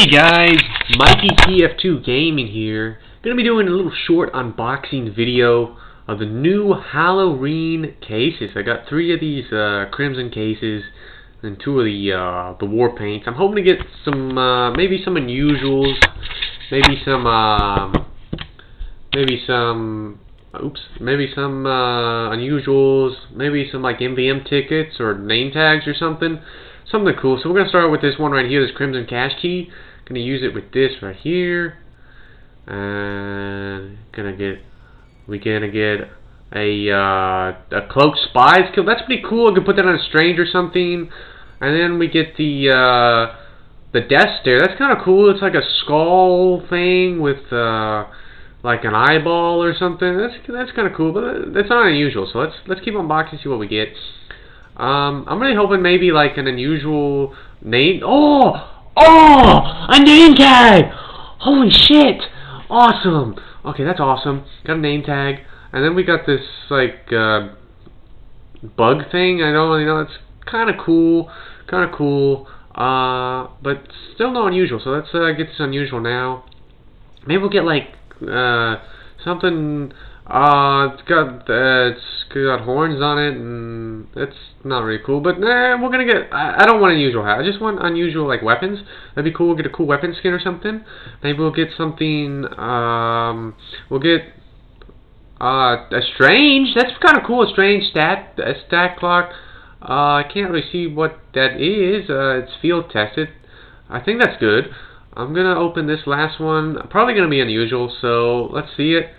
Hey guys, MikeyTF2 Gaming here. Gonna be doing a little short unboxing video of the new Halloween cases. I got 3 of these crimson cases and 2 of the war paints. I'm hoping to get some maybe some unusuals, maybe some unusuals, maybe some like MVM tickets or name tags or something cool. So we're gonna start with this one right here, this Crimson Cash Key. Gonna use it with this right here, and we're gonna get a Cloaked Spies kill. That's pretty cool. I could put that on a Strange or something. And then we get the Death Stare. That's kind of cool. It's like a skull thing with like an eyeball or something. That's kind of cool, but that's not unusual. So let's keep unboxing and see what we get. I'm really hoping maybe like an unusual name. Oh, a name tag! Holy shit! Awesome. Okay, that's awesome. Got a name tag, and then we got this like bug thing. I don't really know. It's kind of cool, but still not unusual. So let's get this unusual now. Maybe we'll get like something. It's got horns on it, and it's not really cool. But we're gonna get. I don't want unusual hat. I just want unusual like weapons. That'd be cool. We'll get a cool weapon skin or something. Maybe we'll get something. We'll get a Strange. That's kind of cool. A Strange stat clock. I can't really see what that is. It's field tested. I think that's good. I'm gonna open this last one. Probably gonna be unusual. So let's see it.